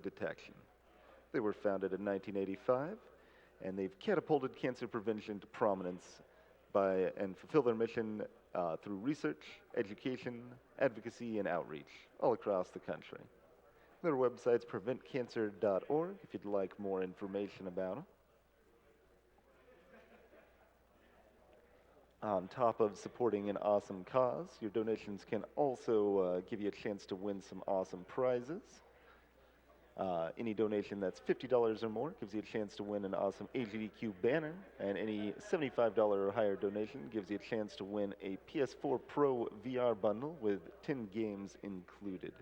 detection. They were founded in 1985, and they've catapulted cancer prevention to prominence by and fulfill their mission through research, education, advocacy, and outreach all across the country. Their website's preventcancer.org if you'd like more information about them. On top of supporting an awesome cause, your donations can also give you a chance to win some awesome prizes. Any donation that's $50 or more gives you a chance to win an awesome AGDQ banner, and any $75 or higher donation gives you a chance to win a PS4 Pro VR bundle with 10 games included.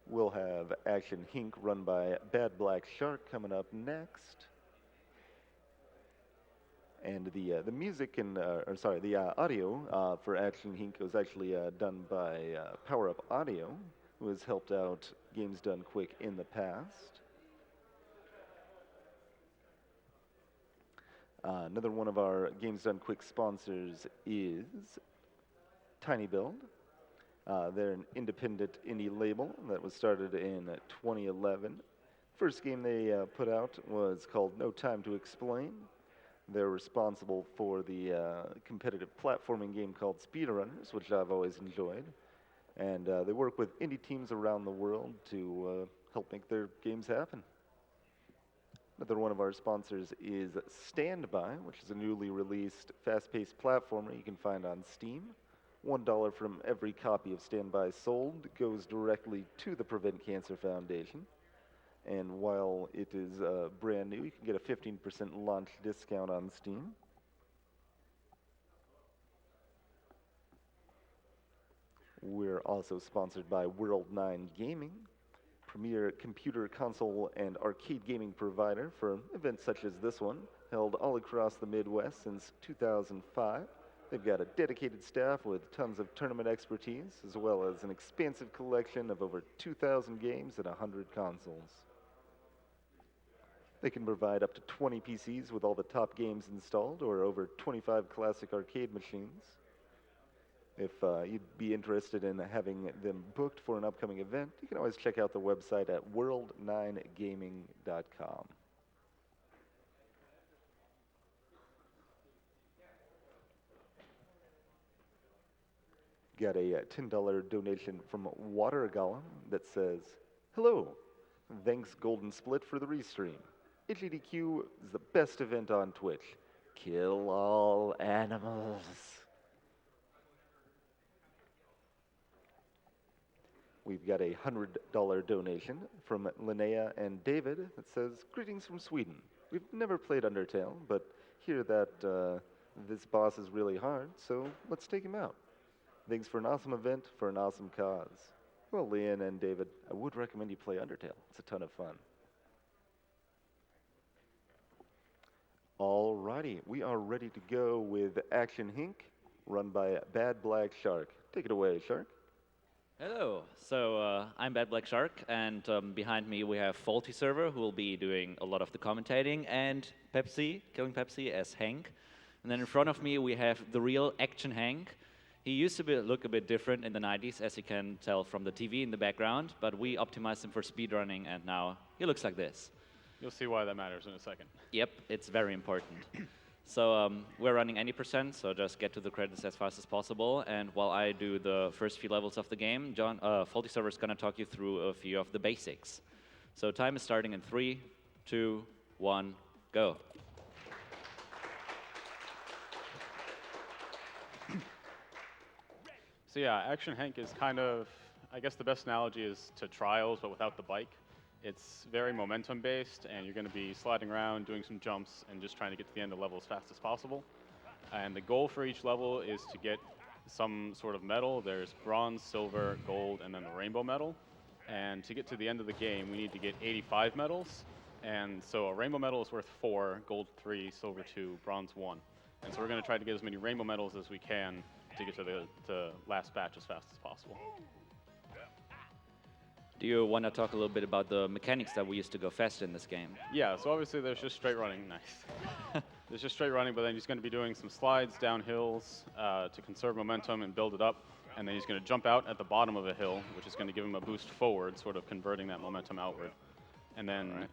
We'll have Action Henk run by badblackshark coming up next. And the music and the audio for Action Henk was actually done by Power Up Audio, who has helped out Games Done Quick in the past. Another one of our Games Done Quick sponsors is Tiny Build. They're an independent indie label that was started in 2011. First game they put out was called No Time to Explain. They're responsible for the competitive platforming game called Speedrunners, which I've always enjoyed. And they work with indie teams around the world to help make their games happen. Another one of our sponsors is Standby, which is a newly released fast-paced platformer you can find on Steam. $1 from every copy of Standby sold goes directly to the Prevent Cancer Foundation. And while it is brand new, you can get a 15% launch discount on Steam. We're also sponsored by World 9 Gaming, premier computer console and arcade gaming provider for events such as this one, held all across the Midwest since 2005. They've got a dedicated staff with tons of tournament expertise, as well as an expansive collection of over 2,000 games and 100 consoles. They can provide up to 20 PCs with all the top games installed, or over 25 classic arcade machines. If you'd be interested in having them booked for an upcoming event, you can always check out the website at world9gaming.com. Got a $10 donation from Water Golem that says, "Hello, thanks Golden Split for the restream. HEDQ is the best event on Twitch. Kill all animals." We've got a $100 donation from Linnea and David that says, "Greetings from Sweden. We've never played Undertale, but hear that this boss is really hard, so let's take him out. Thanks for an awesome event for an awesome cause." Well, Leanne and David, I would recommend you play Undertale. It's a ton of fun. Alrighty, we are ready to go with Action Henk, run by Bad Black Shark. Take it away, Shark. Hello, so I'm badblackshark, and behind me we have Faulty Server, who will be doing a lot of the commentating, and Pepsi, Killing Pepsi as Henk. And then in front of me we have the real Action Henk. He used to look a bit different in the 90s, as you can tell from the TV in the background, but we optimized him for speedrunning, and now he looks like this. You'll see why that matters in a second. Yep, it's very important. So we're running any percent, so just get to the credits as fast as possible. And while I do the first few levels of the game, Faulty Server is going to talk you through a few of the basics. So time is starting in 3, 2, 1, go. So yeah, Action Henk is kind of, I guess the best analogy is to Trials, but without the bike. It's very momentum based, and you're going to be sliding around, doing some jumps, and just trying to get to the end of the level as fast as possible. And the goal for each level is to get some sort of medal. There's bronze, silver, gold, and then the rainbow medal. And to get to the end of the game, we need to get 85 medals. And so a rainbow medal is worth 4, gold 3, silver 2, bronze 1. And so we're going to try to get as many rainbow medals as we can to get to the last batch as fast as possible. Do you want to talk a little bit about the mechanics that we used to go fast in this game? Yeah, so obviously there's just straight running. Nice. There's just straight running, but then he's going to be doing some slides down hills to conserve momentum and build it up. and then he's going to jump out at the bottom of a hill, which is going to give him a boost forward, sort of converting that momentum outward. And then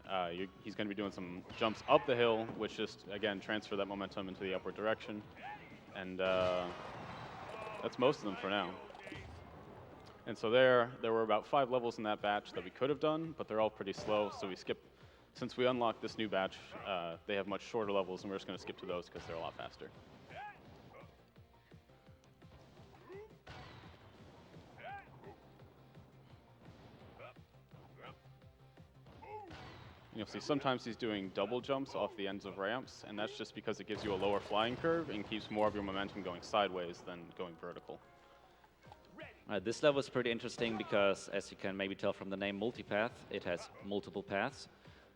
he's going to be doing some jumps up the hill, which just, again, transfer that momentum into the upward direction. And that's most of them for now. And so there were about 5 levels in that batch that we could have done, but they're all pretty slow, so we skipped. Since we unlocked this new batch, they have much shorter levels, and we're just going to skip to those because they're a lot faster. You'll see sometimes he's doing double jumps off the ends of ramps, and that's just because it gives you a lower flying curve and keeps more of your momentum going sideways than going vertical. This level is pretty interesting because, as you can maybe tell from the name multipath, it has multiple paths.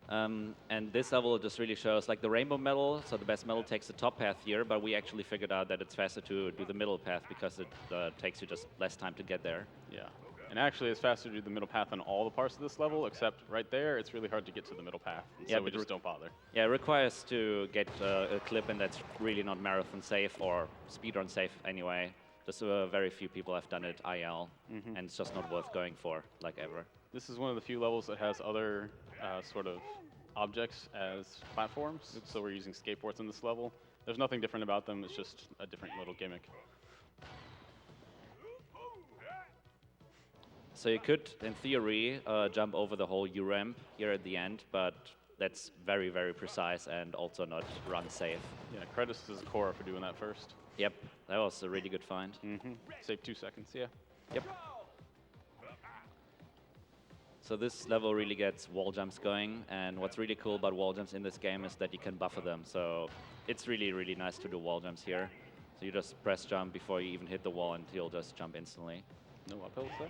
And this level just really shows, like, the rainbow medal, so the best medal takes the top path here, but we actually figured out that it's faster to do the middle path because it takes you just less time to get there. Yeah. And actually, it's faster to do the middle path on all the parts of this level, except right there, it's really hard to get to the middle path. So we just don't bother. Yeah, it requires to get a clip, and that's really not marathon safe or speedrun safe anyway. Just very few people have done it IL, and it's just not worth going for, like, ever. This is one of the few levels that has other sort of objects as platforms. So we're using skateboards in this level. There's nothing different about them. It's just a different little gimmick. So you could, in theory, jump over the whole U-ramp here at the end, but that's very, very precise and also not run safe. Yeah, credits to Zakora for doing that first. Yep, that was a really good find. Saved 2 seconds, yeah. Yep. So this level really gets wall jumps going, and what's really cool about wall jumps in this game is that you can buffer them. So it's really, really nice to do wall jumps here. So you just press jump before you even hit the wall, and you'll just jump instantly. No uphills there.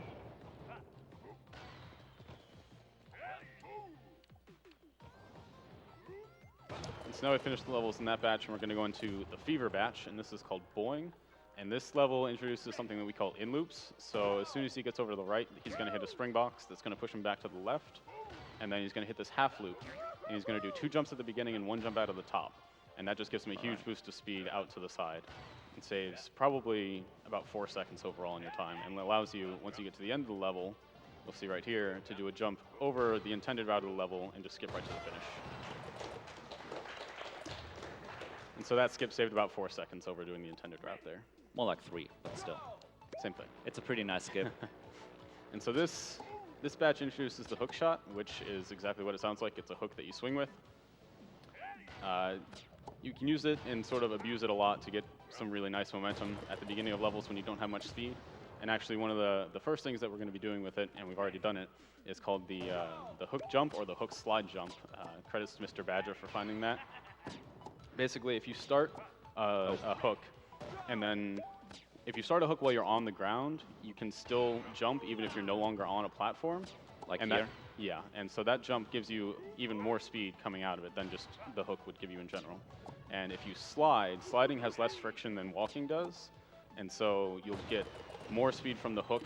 So now we finished the levels in that batch, and we're going to go into the Fever batch, and this is called Boing. And this level introduces something that we call in loops. So as soon as he gets over to the right, he's going to hit a spring box that's going to push him back to the left, and then he's going to hit this half loop, and he's going to do 2 jumps at the beginning and 1 jump out of the top. And that just gives him a huge boost of speed out to the side. It saves probably about 4 seconds overall in your time, and allows you, once you get to the end of the level, you'll see right here, to do a jump over the intended route of the level and just skip right to the finish. And so that skip saved about 4 seconds over doing the intended route there. More like 3, but still. Same thing. It's a pretty nice skip. And so this batch introduces the hook shot, which is exactly what it sounds like. It's a hook that you swing with. You can use it and sort of abuse it a lot to get some really nice momentum at the beginning of levels when you don't have much speed. And actually one of the first things that we're going to be doing with it, and we've already done it, is called the hook jump or the hook slide jump. Credits to Mr. Badger for finding that. Basically, if you start a hook, and then if you start a hook while you're on the ground, you can still jump even if you're no longer on a platform. Like and here? Yeah, and so that jump gives you even more speed coming out of it than just the hook would give you in general. And if you sliding has less friction than walking does, and so you'll get more speed from the hook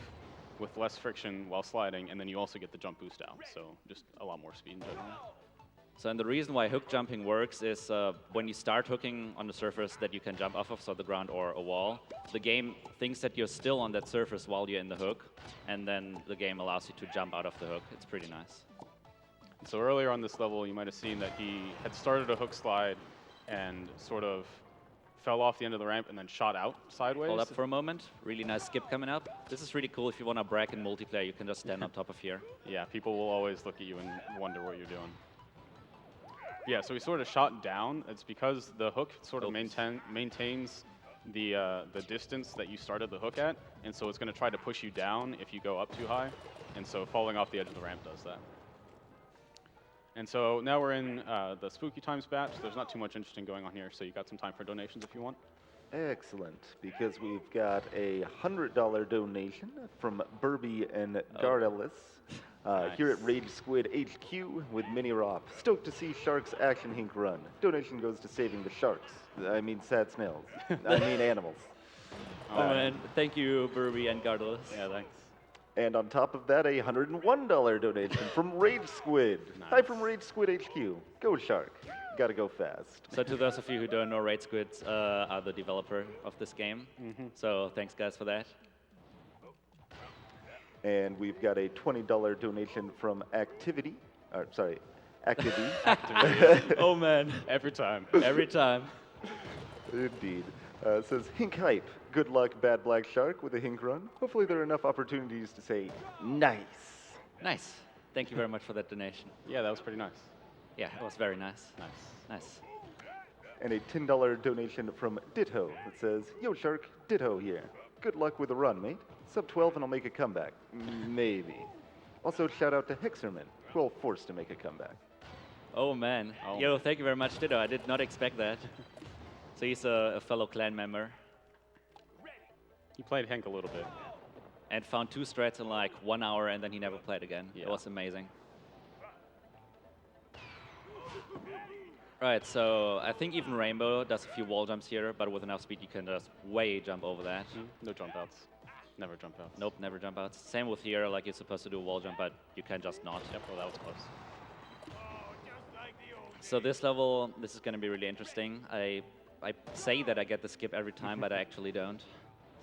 with less friction while sliding, and then you also get the jump boost out, so just a lot more speed in general. So, and the reason why hook jumping works is when you start hooking on the surface that you can jump off of, so the ground or a wall, the game thinks that you're still on that surface while you're in the hook, and then the game allows you to jump out of the hook. It's pretty nice. So earlier on this level, you might have seen that he had started a hook slide and sort of fell off the end of the ramp and then shot out sideways. Hold up for a moment. Really nice skip coming up. This is really cool. If you want to brag in multiplayer, you can just stand on top of here. Yeah, people will always look at you and wonder what you're doing. Yeah, so he sort of shot down. It's because the hook sort of maintains the distance that you started the hook at, and so it's going to try to push you down if you go up too high, and so falling off the edge of the ramp does that. And so now we're in the Spooky Times batch. There's not too much interesting going on here, so you got some time for donations if you want. Excellent, because we've got a $100 donation from Burby and Gardelis here at Rage Squid HQ with Mini Rop. Stoked to see Sharks Action Hink run. Donation goes to saving the sharks. I mean sad snails. I mean animals. Oh man, thank you, Burby and Gardelis. Yeah, thanks. And on top of that, a $101 donation from Rage Squid. Nice. Hi from Rage Squid HQ. Go Shark. Gotta go fast. So to those of you who don't know, Rage Squid are the developer of this game. So thanks guys for that. And we've got a $20 donation from Activity. Or, sorry, Activity. Oh man, Every time. every time. Indeed. It says, Hink hype. Good luck, Bad Black Shark, with a Hink run. Hopefully there are enough opportunities to say, nice. Nice. Thank you very much for that donation. Yeah, that was pretty nice. Yeah, it was very nice. Nice. Nice. And a $10 donation from Ditto that says, Yo, Shark, Ditto here. Good luck with the run, mate. Sub 12 and I'll make a comeback. Maybe. Also, shout out to Hexerman, who I'll force to make a comeback. Oh man. Oh. Yo, thank you very much, Ditto. I did not expect that. So he's a fellow clan member He played Henk a little bit. and found 2 strats in like 1 hour and then he never played again. Yeah. It was amazing. Right, so I think even Rainbow does a few wall jumps here, but with enough speed you can just way jump over that. No jump outs. Never jump outs. Nope, never jump outs. Same with here, like you're supposed to do a wall jump, but you can just not. Yep, well, that was close. So this level, this is going to be really interesting. I say that I get the skip every time, but I actually don't.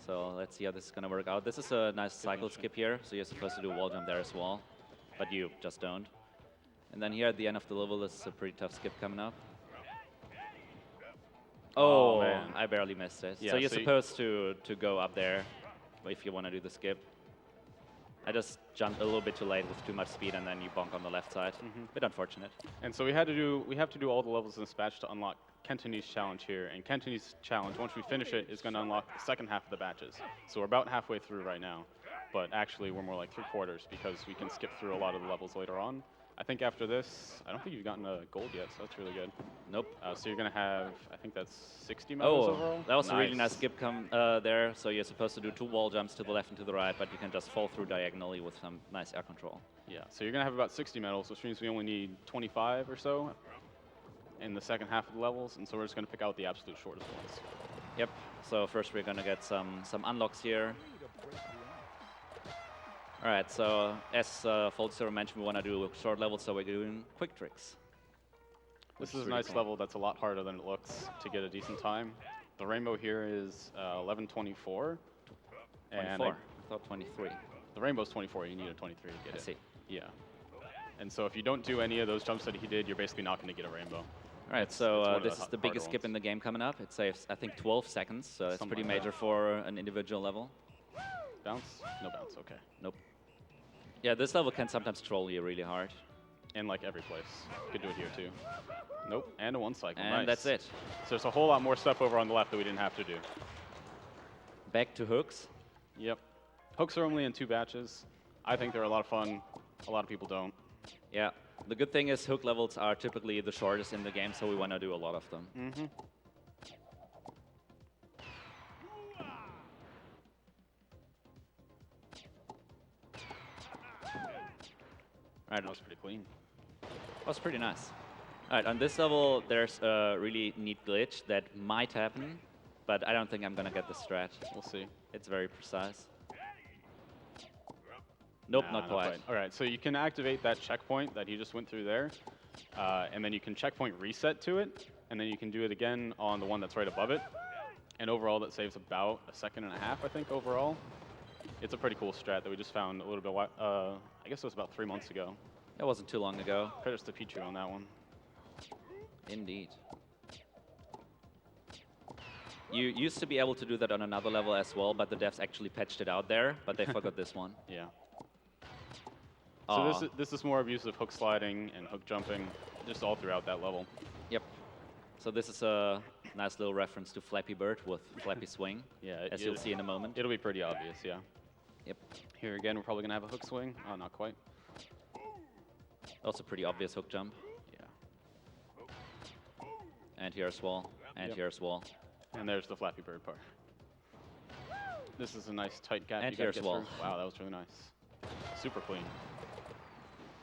So let's see how this is going to work out. This is a nice cycle skip here, so you're supposed to do a wall jump there as well, but you just don't. And then here at the end of the level, this is a pretty tough skip coming up. Oh, man. I barely missed it. Yeah, so you're so supposed to go up there if you want to do the skip. I just jumped a little bit too late with too much speed, and then you bonk on the left side. Bit unfortunate. And so we have to do all the levels in this batch to unlock Kentony's challenge here. And Kentony's challenge, once we finish it, is going to unlock the second half of the batches. So we're about halfway through right now, but actually we're more like 3/4 because we can skip through a lot of the levels later on. I think after this, I don't think you've gotten a gold yet, so that's really good. Nope. So you're going to have, I think that's 60 medals overall. That was a really nice skip there. So you're supposed to do 2 wall jumps to the left and to the right, but you can just fall through diagonally with some nice air control. Yeah, so you're going to have about 60 medals, which means we only need 25 or so in the second half of the levels, and so we're just going to pick out the absolute shortest ones. Yep. So first we're going to get some unlocks here. All right, so as Foldzero mentioned, we want to do short levels, so we're doing quick tricks. This is a nice level that's a lot harder than it looks to get a decent time. The rainbow here is 11:24. 24. I thought 23. The rainbow's 24. You need a 23 to get it. I see. Yeah. And so if you don't do any of those jumps that he did, you're basically not going to get a rainbow. All right, it's so one of this the is the harder biggest skip ones. in the game coming up. It saves, I think, 12 seconds, so it's Something pretty like major that. for an individual level. Bounce? No bounce. Okay. Nope. Yeah, this level can sometimes troll you really hard. And like every place. Could do it here too. Nope. And a 1 cycle. And nice. that's it. So there's a whole lot more stuff over on the left that we didn't have to do. Back to hooks. Yep. Hooks are only in 2 batches. I think they're a lot of fun. A lot of people don't. Yeah. The good thing is hook levels are typically the shortest in the game, so we want to do a lot of them. All right, That was pretty clean. that was pretty nice. All right, on this level, there's a really neat glitch that might happen, but I don't think I'm going to get the strat. We'll see. It's very precise. Nope, Nah, not quite. All right, so you can activate that checkpoint that he just went through there, and then you can checkpoint reset to it, and then you can do it again on the one that's right above it. And overall, that saves about 1.5 seconds, I think, overall. It's a pretty cool strat that we just found a little bit, I guess it was about 3 months ago. That wasn't too long ago. Credits to Pichu on that one. Indeed. You used to be able to do that on another level as well, but the devs actually patched it out there, but they forgot this one. Yeah. Aw. So this is more abuse of hook sliding and hook jumping, just all throughout that level. Yep. So this is a nice little reference to Flappy Bird with Flappy Swing, Yeah, as you'll see in a moment. It'll be pretty obvious, yeah. Yep. Here again, we're probably going to have a hook swing. Oh, not quite. Also pretty obvious hook jump. Yeah. And here's wall. And Yep. here's wall. And there's the Flappy Bird part. This is a nice tight gap. And you gotta here's get wall. through. Wow, that was really nice. Super clean.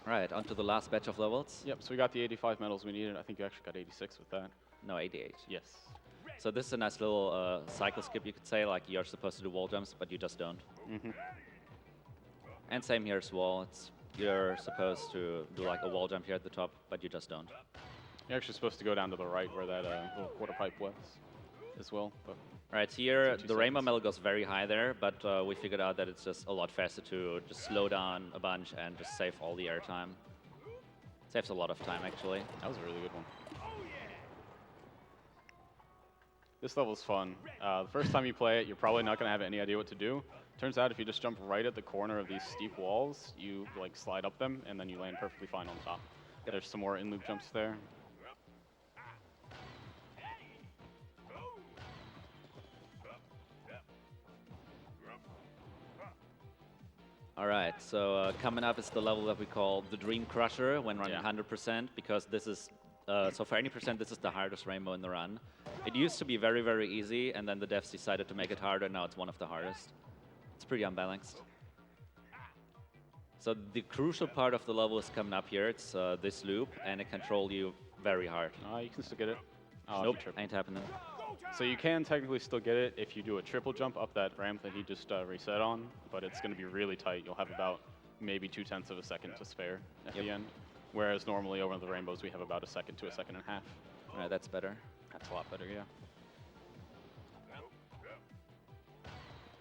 Right, onto the last batch of levels. Yep, so we got the 85 medals we needed. I think you actually got 86 with that. No, 88. Yes. So this is a nice little cycle skip, you could say, like you're supposed to do wall jumps, but you just don't. And same here as well. You're supposed to do like a wall jump here at the top, but you just don't. You're actually supposed to go down to the right where that little quarter pipe was as well. But Right here, 2 the rainbow seconds. medal goes very high there, but we figured out that it's just a lot faster to just slow down a bunch and just save all the airtime. Saves a lot of time, actually. That was a really good one. This level's fun. The first time you play it, you're probably not going to have any idea what to do. Turns out if you just jump right at the corner of these steep walls, you like slide up them, and then you land perfectly fine on top. There's some more in-loop jumps there. All right, so coming up is the level that we call the Dream Crusher when running 100%, because this is, so for any percent, this is the hardest rainbow in the run. It used to be very, very easy, and then the devs decided to make it harder, and now it's one of the hardest. It's pretty unbalanced. So the crucial part of the level is coming up here. It's this loop, and it controls you very hard. You can still get it. Oh, Nope, ain't happening. So you can technically still get it if you do a triple jump up that ramp that he just reset on, but it's going to be really tight. You'll have about maybe 0.2 of a second to spare at the end, whereas normally over the rainbows we have about a second to a second and a half. All right, that's better. That's a lot better, yeah.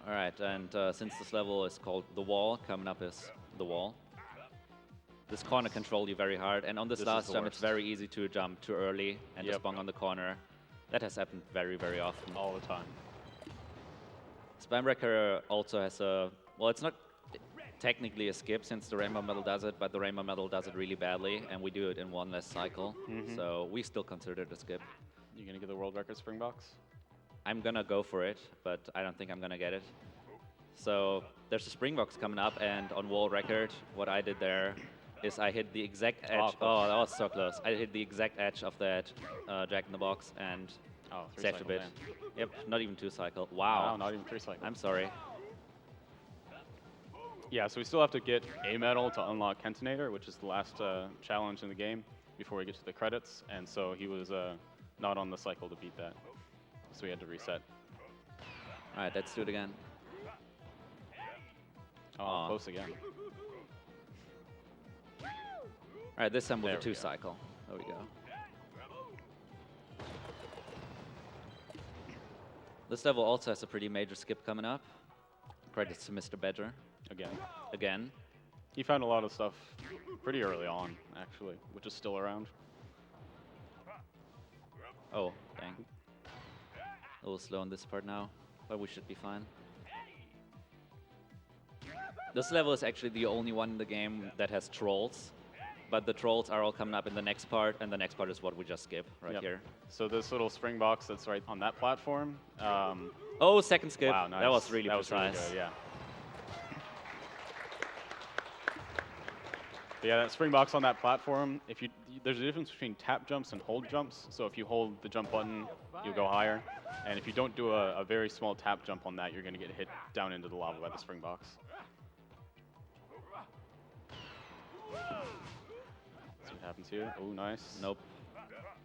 All right, and since this level is called the wall, coming up is the wall. This corner controls you very hard, and on this last jump, it's very easy to jump too early and just bong on the corner. That has happened very, very often. All the time. Spamwrecker also has a, well, it's not technically a skip since the rainbow medal does it, but the rainbow medal does it really badly, and we do it in one less cycle. So we still consider it a skip. You gonna get the world record spring box? I'm gonna go for it, but I don't think I'm gonna get it. So there's a spring box coming up, and on world record, what I did there is I hit the exact edge. Oh, that was so close. I hit the exact edge of that Jack in the Box and saved a bit. Yep, not even 2 cycle. Wow. Wow, not even 3 cycles. I'm sorry. Yeah, so we still have to get a medal to unlock Kentinator, which is the last challenge in the game before we get to the credits. And so he was not on the cycle to beat that. So we had to reset. All right, let's do it again. Oh, close again. All right, this time with a 2 cycle. There we go. This level also has a pretty major skip coming up. Credits to Mr. Badger. Again. He found a lot of stuff pretty early on, actually, which is still around. Oh, dang. A little slow on this part now, but we should be fine. This level is actually the only one in the game that has trolls. But the trolls are all coming up in the next part, and the next part is what we just skip right here. So this little spring box that's right on that platform. Oh, second skip. Wow, nice. That was really that precise. Was really good, yeah. But yeah, that spring box on that platform, there's a difference between tap jumps and hold jumps. So if you hold the jump button, you'll go higher. And if you don't do a very small tap jump on that, you're going to get hit down into the lava by the spring box. Happens here. Oh, nice. Nope.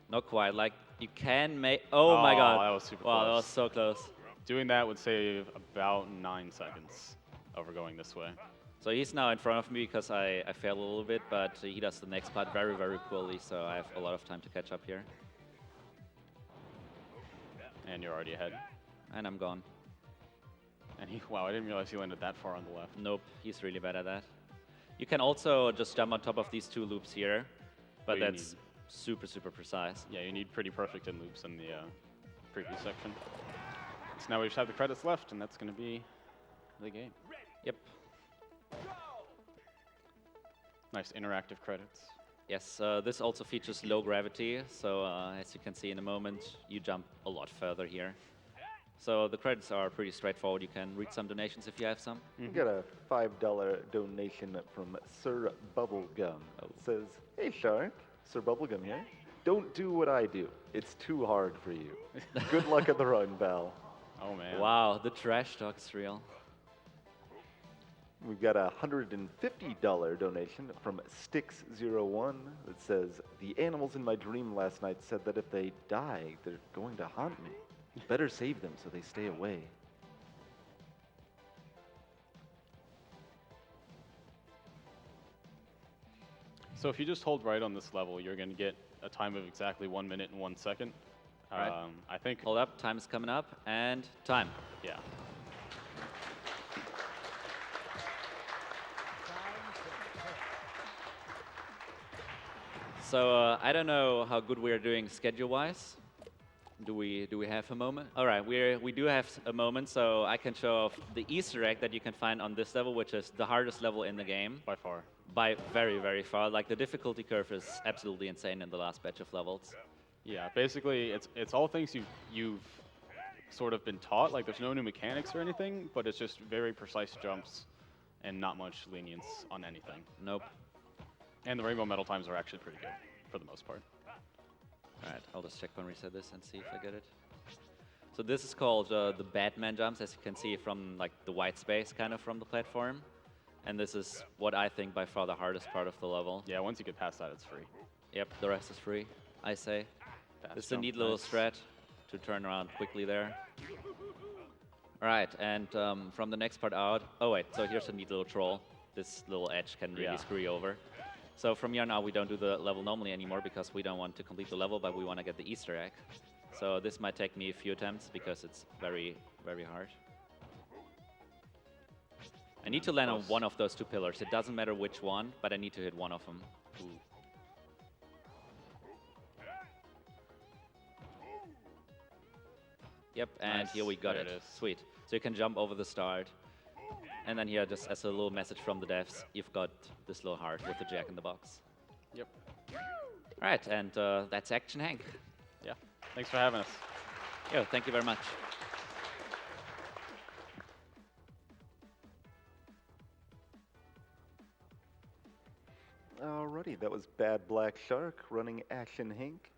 Not quite. Like, you can make... Oh, my God. That was super wow, close. that was so close. Doing that would save about 9 seconds over going this way. So he's now in front of me because I failed a little bit, but he does the next part very, very poorly, so I have a lot of time to catch up here. And you're already ahead. And I'm gone. And wow, I didn't realize he landed that far on the left. Nope, he's really bad at that. You can also just jump on top of these 2 loops here. But that's super, super precise. Yeah, you need pretty perfect in loops in the previous section. So now we just have the credits left, and that's going to be the game. Yep. Nice interactive credits. Yes, this also features low gravity. So as you can see in a moment, you jump a lot further here. So the credits are pretty straightforward. You can read some donations if you have some. We got a $5 donation from Sir Bubblegum. It says, "Hey Shark, Sir Bubblegum here. Don't do what I do. It's too hard for you. Good luck at the run, pal." Oh man. Wow, the trash talk is real. We've got a $150 donation from Stix01 that says, "The animals in my dream last night said that if they die, they're going to haunt me. Better save them so they stay away." So if you just hold right on this level, you're going to get a time of exactly 1 minute and 1 second. Right. I think, Hold up, time is coming up, and time. yeah. So I don't know how good we are doing schedule-wise. Do we have a moment? All right, we do have a moment, so I can show off the Easter egg that you can find on this level, which is the hardest level in the game By far. by very, very far. Like the difficulty curve is absolutely insane in the last batch of levels. Yeah, basically, it's all things you've sort of been taught. Like, there's no new mechanics or anything, but it's just very precise jumps and not much lenience on anything. Nope. And the rainbow medal times are actually pretty good for the most part. All right, I'll just checkpoint reset this and see if I get it. So this is called the Batman jumps, as you can see from like the white space kind of from the platform. And this is what I think by far the hardest part of the level. Yeah, once you get past that, it's free. Yep, the rest is free, I say. Fast This is a jump, neat little nice. strat to turn around quickly there. All right, and from the next part out, oh wait, so here's a neat little troll. This little edge can really Yeah. screw you over. So from here on out, we don't do the level normally anymore because we don't want to complete the level, but we want to get the Easter egg. So this might take me a few attempts because it's very, very hard. I need to land on Close. one of those two pillars. It doesn't matter which one, but I need to hit one of them. Ooh. Yep, and Nice. here we got There it. it is. Sweet. So you can jump over the start. And then here, just as a little message from the devs, you've got this little heart with the jack in the box. Yep. All right, and that's Action Hank. Yeah. Thanks for having us. Yo, thank you very much. Alrighty, that was Bad Black Shark running Action Henk.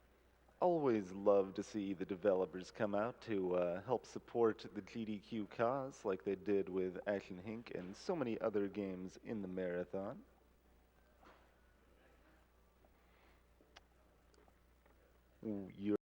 Always love to see the developers come out to help support the GDQ cause like they did with Action Henk and so many other games in the marathon. You're